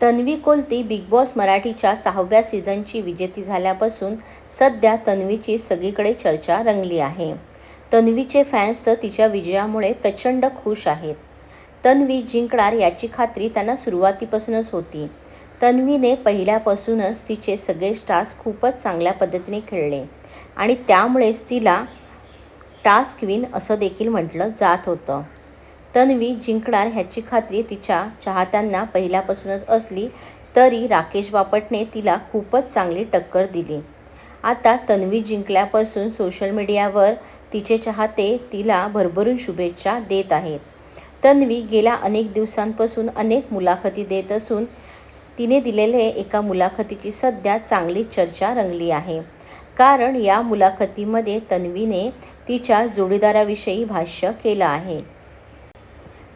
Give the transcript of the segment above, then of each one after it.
Tanvi कोलती big boss मराठीच्या 6व्या सीझनची विजेती झाल्यापासून सध्या तन्वीची सगळीकडे चर्चा रंगली आहे. तन्वीचे फॅन्स तर तिच्या विजयामुळे प्रचंड खुश आहेत. तन्वी जिंकणार याची खात्री त्यांना सुरुवातीपासूनच होती. तन्वीने पहिल्यापासूनच तिचे सगळे टास्क खूपच चांगल्या पद्धतीने खेळले आणि त्यामुळेच तिला टास्क क्वीन असं देखील म्हटलं जात होतं. तन्वी जिंकणार ह्याची खात्री तिच्या चाहत्यांना पहिल्यापासूनच असली तरी राकेश बापटने तिला खूपच चांगली टक्कर दिली. आता तन्वी जिंकल्यापासून सोशल मीडियावर तिचे चाहते तिला भरभरून शुभेच्छा देत आहेत. तन्वी गेल्या अनेक दिवसांपासून अनेक मुलाखती देत असून तिने दिलेल्या एका मुलाखतीची सध्या चांगली चर्चा रंगली आहे. कारण या मुलाखतीमध्ये तन्वीने तिच्या जोडीदाराविषयी भाष्य केलं आहे.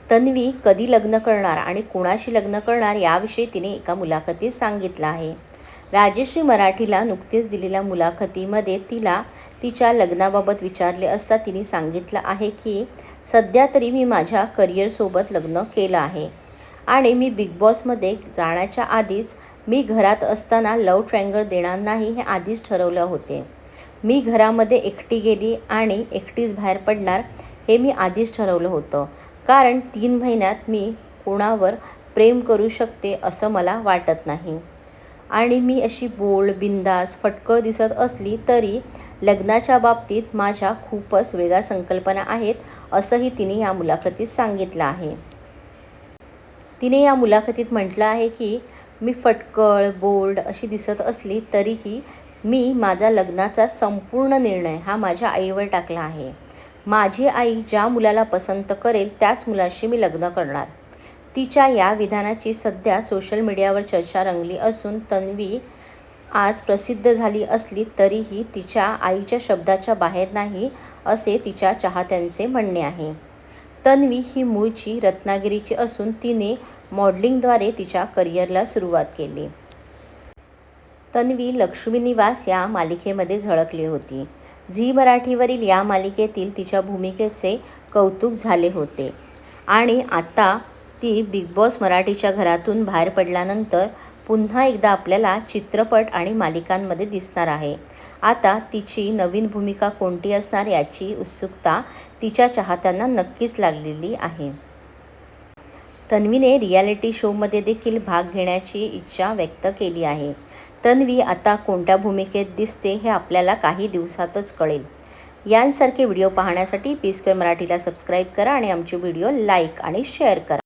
तन्वी कधी लग्न करणार आणि कोणाशी लग्न करणार याविषयी तिने एका मुलाखतीत सांगितलं आहे. राजश्री मराठीला नुकतीच दिलेल्या मुलाखतीमध्ये तिला तिच्या लग्नाबाबत विचारले असता तिने सांगितलं आहे की सध्या तरी मी माझ्या करिअरसोबत लग्न केलं आहे आणि मी बिग बॉसमध्ये जाण्याच्या आधीच मी घरात असताना लव्ह ट्रायंगल देणार नाही हे आधीच ठरवलं होते. मी घरामध्ये एकटी गेली आणि एकटीच बाहेर पडणार हे मी आधीच ठरवलं होतं. कारण 3 महिन्यात मी कोणावर प्रेम करू शकते असं मला वाटत नाही आणि मी अशी बोल्ड, बिंदास, फटकळ दिसत असली तरी लग्नाच्या बाबतीत माझ्या खूपच वेगळ्या संकल्पना आहेत असंही तिने या मुलाखतीत सांगितलं आहे. तिने या मुलाखतीत म्हटलं आहे की मी फटकळ, बोल्ड अशी दिसत असली तरीही मी माझा लग्नाचा संपूर्ण निर्णय हा माझ्या आईवर टाकला आहे. माझी आई ज्या मुलाला पसंत करेल त्याच मुलाशी मी लग्न करणार. तिच्या या विधानाची सध्या सोशल मीडियावर चर्चा रंगली असून तन्वी आज प्रसिद्ध झाली असली तरीही तिच्या आईच्या शब्दाच्या बाहेर नाही असे तिच्या चाहत्यांचे म्हणणे आहे. तन्वी ही मूळची रत्नागिरीची असून तिने मॉडेलिंगद्वारे तिच्या करिअरला सुरुवात केली. तन्वी लक्ष्मी निवास या मालिकेमध्ये झळकली होती. झी मराठीवरील या मालिकेतील तिच्या भूमिकेचे कौतुक झाले होते आणि आता ती बिग बॉस मराठीच्या घरातून बाहेर पडल्यानंतर पुन्हा एकदा आपल्याला चित्रपट आणि मालिकांमध्ये दिसणार आहे. आता तिची नवीन भूमिका कोणती असणार याची उत्सुकता तिच्या चाहत्यांना नक्कीच लागलेली आहे. तन्वीने रियालिटी शोमध्ये देखील भाग घेण्याची इच्छा व्यक्त केली आहे. तन्वी आता कोणत्या भूमिकेत दिसते हे आपल्याला काही दिवसातच कळेल. यांसारखे व्हिडिओ पाहण्यासाठी पी स्क्वेअर मराठीला सबस्क्राईब करा आणि आमचे व्हिडिओ लाईक आणि शेअर करा.